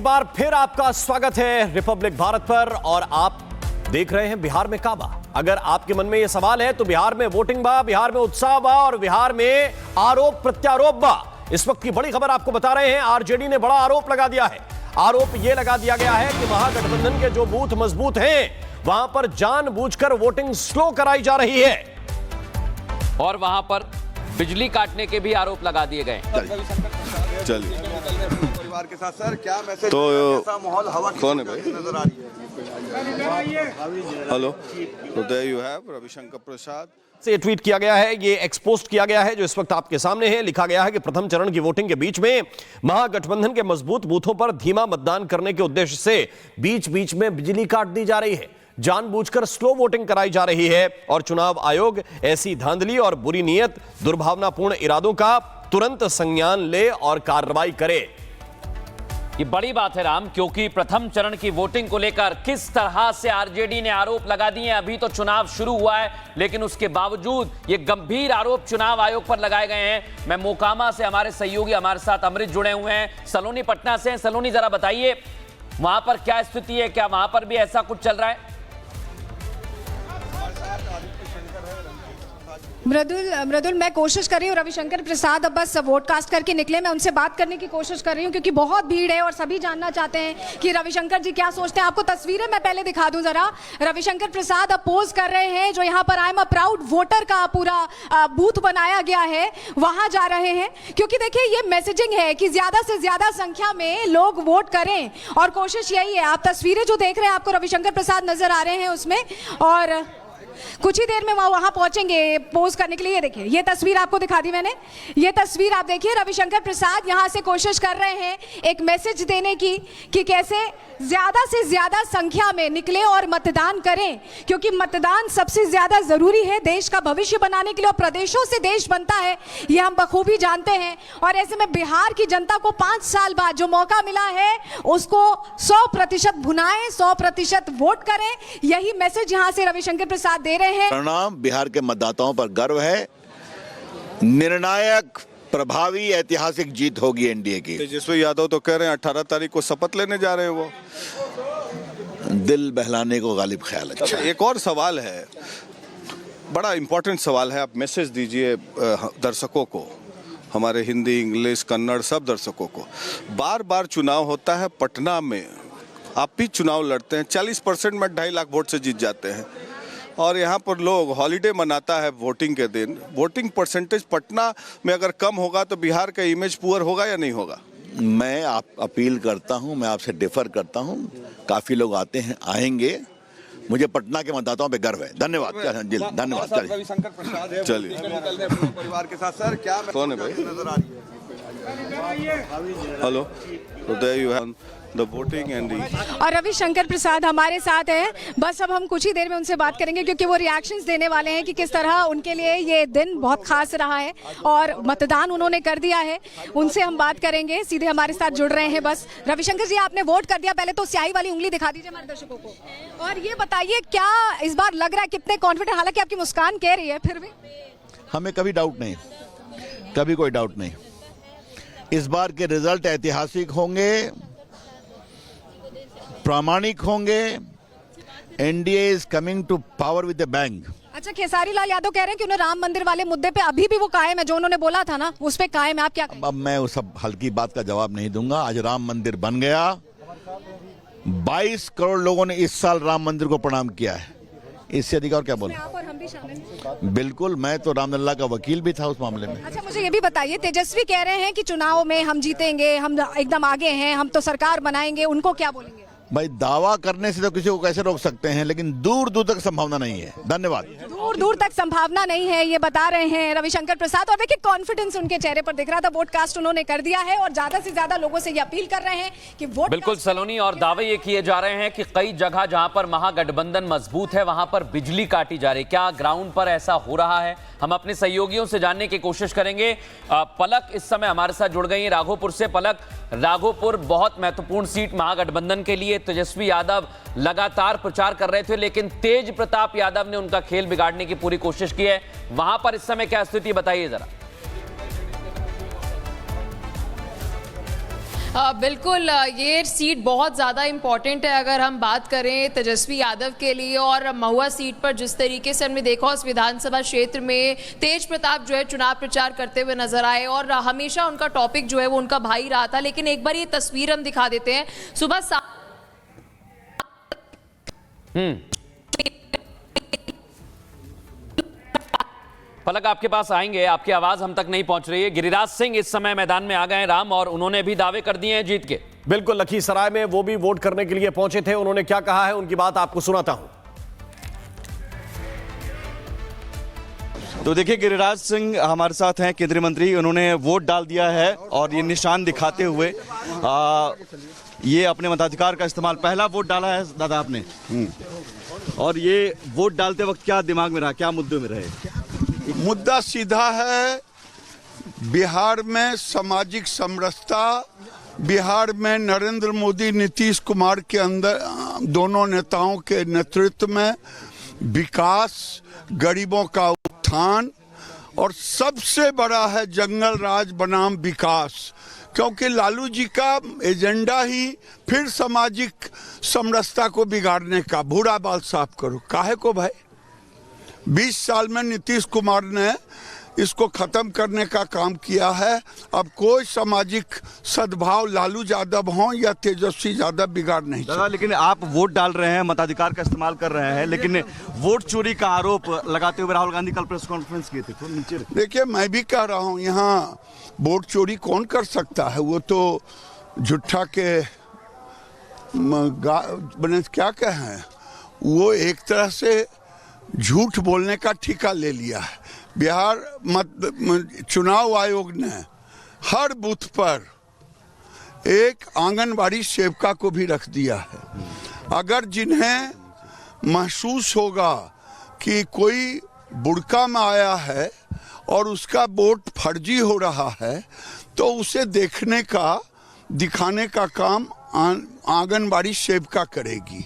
बार फिर आपका स्वागत है रिपब्लिक भारत पर और आप देख रहे हैं बिहार में काबा। अगर आपके मन में यह सवाल है तो बिहार में वोटिंग बा, बिहार में उत्साह बा और बिहार में आरोप प्रत्यारोप बा। इस वक्त की बड़ी खबर आपको बता रहे हैं, आरजेडी ने बड़ा आरोप लगा दिया है। आरोप यह लगा दिया गया है कि महागठबंधन के जो बूथ मजबूत हैं वहां पर जानबूझकर वोटिंग स्लो कराई जा रही है और वहां पर बिजली काटने के भी आरोप लगा दिए गए। चलिए परिवार के साथ सर क्या मैसेज तो कैसा माहौल हवा कौन है भाई? नजर आ रही है? हेलो, तो देयर यू हैव रविशंकर प्रसाद से ट्वीट किया गया है, ये एक्सपोस्ट किया गया है जो इस वक्त आपके सामने है। लिखा गया है कि प्रथम चरण की वोटिंग के बीच में महागठबंधन के मजबूत बूथों पर धीमा मतदान करने के उद्देश्य से बीच बीच में बिजली काट दी जा रही है, जानबूझकर स्लो वोटिंग कराई जा रही है और चुनाव आयोग ऐसी धांधली और बुरी नीयत, दुर्भावनापूर्ण इरादों का तुरंत संज्ञान ले और कार्रवाई करे। ये बड़ी बात है राम, क्योंकि प्रथम चरण की वोटिंग को लेकर किस तरह से आरजेडी ने आरोप लगा दिए। अभी तो चुनाव शुरू हुआ है लेकिन उसके बावजूद ये गंभीर आरोप चुनाव आयोग पर लगाए गए हैं। मैं मोकामा से हमारे सहयोगी हमारे साथ अमृत जुड़े हुए हैं, सलोनी पटना से। सलोनी, जरा बताइए वहां पर क्या स्थिति है, क्या वहां पर भी ऐसा कुछ चल रहा है? मृदुल मैं कोशिश कर रही हूँ, रविशंकर प्रसाद अब बस वोट कास्ट करके निकले, मैं उनसे बात करने की कोशिश कर रही हूँ क्योंकि बहुत भीड़ है और सभी जानना चाहते हैं कि रविशंकर जी क्या सोचते हैं। आपको तस्वीरें मैं पहले दिखा दूं जरा। रविशंकर प्रसाद अब पोज कर रहे हैं, जो यहाँ पर I am a proud voter का पूरा बूथ बनाया गया है वहां जा रहे हैं, क्योंकि देखिए ये मैसेजिंग है कि ज्यादा से ज्यादा संख्या में लोग वोट करें और कोशिश यही है। आप तस्वीरें जो देख रहे हैं आपको रविशंकर प्रसाद नजर आ रहे हैं उसमें, और कुछ ही देर में वहां पहुंचेंगे पोज करने के लिए। ये देखिए, ये तस्वीर आपको दिखा दी मैंने, ये तस्वीर आप देखिए। रविशंकर प्रसाद यहां से कोशिश कर रहे हैं एक मैसेज देने की कि कैसे ज्यादा से ज्यादा संख्या में निकले और मतदान करें, क्योंकि मतदान सबसे ज्यादा जरूरी है देश का भविष्य बनाने के लिए, और प्रदेशों से देश बनता है ये हम बखूबी जानते हैं। और ऐसे में बिहार की जनता को 5 साल बाद जो मौका मिला है उसको 100% भुनाएं, 100% वोट करें, यही मैसेज यहां से रविशंकर प्रसाद दे रहे हैं। परिणाम बिहार के मतदाताओं पर गर्व है, निर्णायक प्रभावी ऐतिहासिक जीत होगी एनडीए की। तेजस्वी यादव तो कह रहे हैं 18 तारीख को शपथ लेने जा रहे हैं वो। दिल बहलाने को गालिब ख्याल अच्छा है। एक और सवाल है, बड़ा इंपॉर्टेंट सवाल है, आप मैसेज दीजिए दर्शकों को, हमारे हिंदी, इंग्लिश, कन्नड़ सब दर्शकों को। बार बार चुनाव होता है पटना में, आप भी चुनाव लड़ते हैं, 40% में 2.5 लाख वोट से जीत जाते हैं और यहाँ पर लोग हॉलीडे मनाता है वोटिंग के दिन। वोटिंग परसेंटेज पटना में अगर कम होगा तो बिहार का इमेज पुअर होगा या नहीं होगा? मैं आप अपील करता हूं, मैं आपसे डिफर करता हूं, काफी लोग आते हैं, आएंगे, मुझे पटना के मतदाताओं पे गर्व है। धन्यवाद, धन्यवाद। रविशंकर प्रसाद है, चलिए परिवार के साथ सर क्या कौन है भाई? नजर आ रही है? हेलो, तो there you have the voting and और रविशंकर प्रसाद हमारे साथ हैं। बस अब हम कुछ ही देर में उनसे बात करेंगे क्योंकि वो रिएक्शंस देने वाले हैं कि किस तरह उनके लिए ये दिन बहुत खास रहा है और मतदान उन्होंने कर दिया है। उनसे हम बात करेंगे, सीधे हमारे साथ जुड़ रहे हैं। बस रविशंकर जी, आपने वोट कर दिया, पहले तो स्याही वाली उंगली दिखा दीजिए हमारे दर्शकों को और ये बताइए क्या इस बार लग रहा है, कितने कॉन्फिडेंट? हालांकि आपकी मुस्कान कह रही है, फिर भी हमें कभी डाउट नहीं, कभी कोई डाउट नहीं। इस बार के रिजल्ट ऐतिहासिक होंगे, प्रामाणिक होंगे। NDA is coming to power with the bang. अच्छा, खेसारी लाल यादव कह रहे हैं कि उन्हें राम मंदिर वाले मुद्दे पे अभी भी वो कायम है, जो उन्होंने बोला था ना उस पे कायम है। आप क्या कहेंगे? अब मैं उस सब हल्की बात का जवाब नहीं दूंगा। आज राम मंदिर बन गया, 22 करोड़ लोगों ने इस साल राम मंदिर को प्रणाम किया है, इससे अधिक और क्या बोलूं? आप और हम भी शामिल। बिल्कुल, मैं तो रामलला का वकील भी था उस मामले में। अच्छा, मुझे ये भी बताइए, तेजस्वी कह रहे हैं कि चुनाव में हम जीतेंगे, हम एकदम आगे हैं, हम तो सरकार बनाएंगे, उनको क्या बोलेंगे? भाई, दावा करने से तो किसी को कैसे रोक सकते हैं, लेकिन दूर दूर तक संभावना नहीं है। धन्यवाद। दूर दूर तक संभावना नहीं है, ये बता रहे हैं रविशंकर प्रसाद। और देखिए कॉन्फिडेंस उनके चेहरे पर दिख रहा था। वोट कास्ट उन्होंने कर दिया है और ज्यादा से ज्यादा लोगों से ये अपील कर रहे हैं कि वोट। बिल्कुल सलोनी, और दावे ये किए जा रहे हैं कि कई जगह जहां पर महागठबंधन मजबूत है वहां पर बिजली काटी जा रही। क्या ग्राउंड पर ऐसा हो रहा है? हम अपने सहयोगियों से जानने की कोशिश करेंगे। पलक इस समय हमारे साथ जुड़ गई है राघोपुर से। पलक, राघोपुर बहुत महत्वपूर्ण सीट महागठबंधन के लिए, तेजस्वी यादव लगातार प्रचार कर रहे थे लेकिन तेज प्रताप यादव ने उनका खेल बिगाड़ने की पूरी कोशिश की है। वहां पर इस समय क्या स्थिति, बताइए जरा। बिल्कुल, ये सीट बहुत ज़्यादा इम्पॉर्टेंट है अगर हम बात करें तेजस्वी यादव के लिए। और महुआ सीट पर जिस तरीके से हमने देखा उस विधानसभा क्षेत्र में तेज प्रताप जो है चुनाव प्रचार करते हुए नजर आए और हमेशा उनका टॉपिक जो है वो उनका भाई रहा था। लेकिन एक बार ये तस्वीर हम दिखा देते हैं। सुबह पलक आपके पास आएंगे, आपकी आवाज हम तक नहीं पहुंच रही है। गिरिराज सिंह इस समय मैदान में आ गए हैं राम, और उन्होंने भी दावे कर दिए हैं जीत के। बिल्कुल, लखीसराय में वो भी वोट करने के लिए पहुंचे थे। उन्होंने क्या कहा है, उनकी बात आपको सुनाता हूं। तो देखिए, गिरिराज सिंह हमारे साथ हैं, केंद्रीय मंत्री। उन्होंने वोट डाल दिया है और ये निशान दिखाते हुए ये अपने मताधिकार का इस्तेमाल, पहला वोट डाला है दादा आपने। और ये वोट डालते वक्त क्या दिमाग में रहा, क्या मुद्दे में रहे? मुद्दा सीधा है, बिहार में सामाजिक समरसता, बिहार में नरेंद्र मोदी नीतीश कुमार के अंदर दोनों नेताओं के नेतृत्व में विकास, गरीबों का उत्थान, और सबसे बड़ा है जंगल राज बनाम विकास। क्योंकि लालू जी का एजेंडा ही फिर सामाजिक समरसता को बिगाड़ने का। भूरा बाल साफ करो, काहे को भाई? 20 साल में नीतीश कुमार ने इसको खत्म करने का काम किया है। अब कोई सामाजिक सद्भाव लालू यादव हो या तेजस्वी यादव बिगाड़ नहीं दादा, लेकिन आप वोट डाल रहे हैं, मताधिकार का इस्तेमाल कर रहे हैं, लेकिन वोट चोरी का आरोप लगाते हुए राहुल गांधी कल प्रेस कॉन्फ्रेंस किए थे। देखिए, मैं भी कह रहा हूँ, यहाँ वोट चोरी कौन कर सकता है? वो तो झूठा के बने क्या कहें, वो एक तरह से झूठ बोलने का ठेका ले लिया है। बिहार चुनाव आयोग ने हर बूथ पर एक आंगनबाड़ी सेविका को भी रख दिया है। अगर जिन्हें महसूस होगा कि कोई बुड़का में आया है और उसका वोट फर्जी हो रहा है, तो उसे देखने का, दिखाने का काम आंगनबाड़ी सेविका करेगी।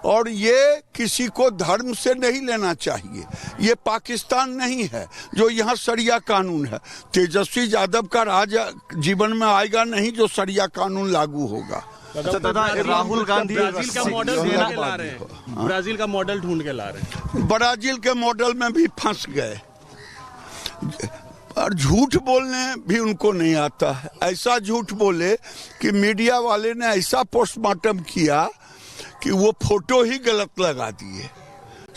और ये किसी को धर्म से नहीं लेना चाहिए। ये पाकिस्तान नहीं है जो यहाँ शरिया कानून है। तेजस्वी यादव का राज जीवन में आएगा नहीं जो शरिया कानून लागू होगा। राहुल गांधी ब्राजील का मॉडल ढूंढ के ला रहे हैं, ब्राजील का मॉडल ढूंढ के ला रहे हैं। ब्राजील के मॉडल में भी फंस गए और झूठ बोलने भी उनको नहीं आता है। ऐसा झूठ बोले कि मीडिया वाले ने ऐसा पोस्टमार्टम किया कि वो फोटो ही गलत लगा दिए।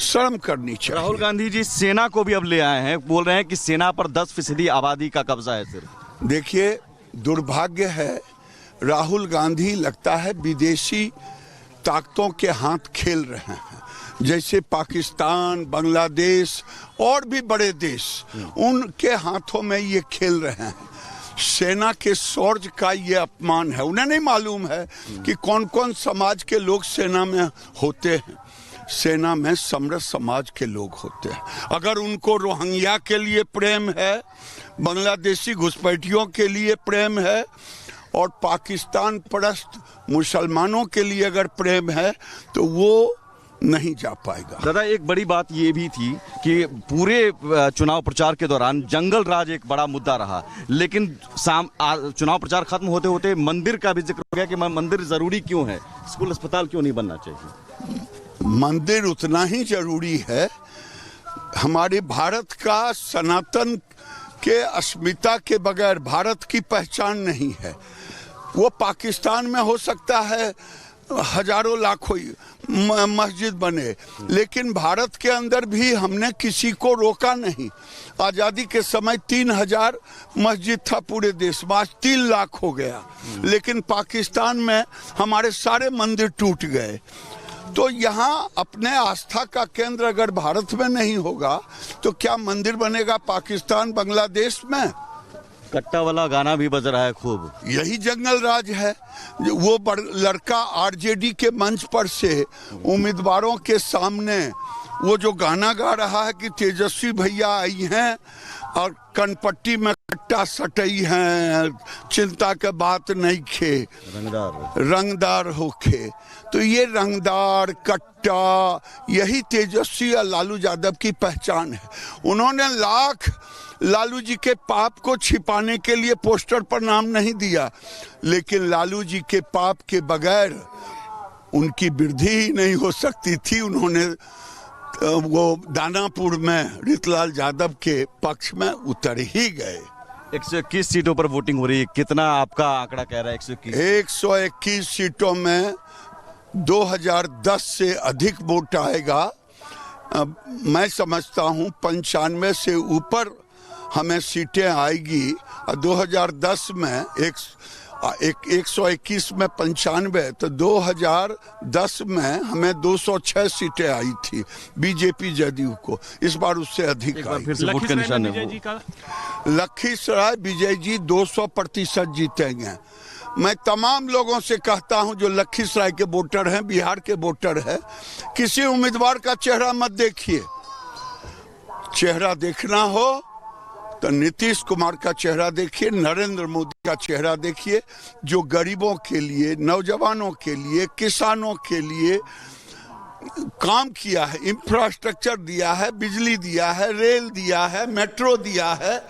शर्म करनी चाहिए। राहुल गांधी जी सेना को भी अब ले आए हैं, बोल रहे हैं कि सेना पर 10% आबादी का कब्जा है सिर्फ। देखिए, दुर्भाग्य है, राहुल गांधी लगता है विदेशी ताकतों के हाथ खेल रहे हैं। जैसे पाकिस्तान, बांग्लादेश और भी बड़े देश, उनके हाथों में ये खेल रहे हैं। सेना के शौर्य का ये अपमान है। उन्हें नहीं मालूम है कि कौन कौन समाज के लोग सेना में होते हैं। सेना में समरस समाज के लोग होते हैं। अगर उनको रोहिंग्या के लिए प्रेम है, बांग्लादेशी घुसपैठियों के लिए प्रेम है और पाकिस्तान परस्त मुसलमानों के लिए अगर प्रेम है, तो वो नहीं जा पाएगा। दादा, एक बड़ी बात ये भी थी कि पूरे चुनाव प्रचार के दौरान जंगल राज एक बड़ा मुद्दा रहा, लेकिन चुनाव प्रचार खत्म होते होते मंदिर का भी जिक्र हो गया कि मंदिर जरूरी क्यों है, स्कूल अस्पताल क्यों नहीं बनना चाहिए? मंदिर उतना ही जरूरी है। हमारे भारत का सनातन के अस्मिता के बगैर भारत की पहचान नहीं है। वो पाकिस्तान में हो सकता है हजारों लाखों मस्जिद बने, लेकिन भारत के अंदर भी हमने किसी को रोका नहीं। आज़ादी के समय 3000 मस्जिद था पूरे देश में, आज 3 लाख हो गया। लेकिन पाकिस्तान में हमारे सारे मंदिर टूट गए। तो यहाँ अपने आस्था का केंद्र अगर भारत में नहीं होगा तो क्या मंदिर बनेगा पाकिस्तान, बांग्लादेश में? कट्टा वाला गाना भी बज रहा है खूब। यही जंगल राज है। वो लड़का आरजेडी के मंच पर से उम्मीदवारों के सामने वो जो गाना गा रहा है कि तेजस्वी भैया आई हैं और कनपट्टी में कट्टा सटई हैं, चिंता के बात नहीं खे, रंगदार होके। तो ये रंगदार कट्टा यही तेजस्वी और लालू यादव की पहचान है। उन्होंने लाख लालू जी के पाप को छिपाने के लिए पोस्टर पर नाम नहीं दिया, लेकिन लालू जी के पाप के बगैर उनकी वृद्धि ही नहीं हो सकती थी। उन्होंने वो दानापुर में रितलाल यादव के पक्ष में उतर ही गए। 121 सीटों पर वोटिंग हो रही है, कितना आपका आंकड़ा कह रहा है? 121 सीटों में 2010 से अधिक वोट आएगा। मैं समझता हूं 95 से ऊपर हमें सीटें आएगी। और 2010 में 121 में 95, तो 2010 में हमें 206 सीटें आई थी बीजेपी जदयू को। इस बार उससे अधिक आई। फिर से वोट का निशान है लखीसराय विजय जी 200% जीतेंगे। मैं तमाम लोगों से कहता हूं जो लखीसराय के वोटर हैं, बिहार के वोटर हैं, किसी उम्मीदवार का चेहरा मत देखिए। चेहरा देखना हो तो नीतीश कुमार का चेहरा देखिए, नरेंद्र मोदी का चेहरा देखिए, जो गरीबों के लिए, नौजवानों के लिए, किसानों के लिए काम किया है, इंफ्रास्ट्रक्चर दिया है, बिजली दिया है, रेल दिया है, मेट्रो दिया है।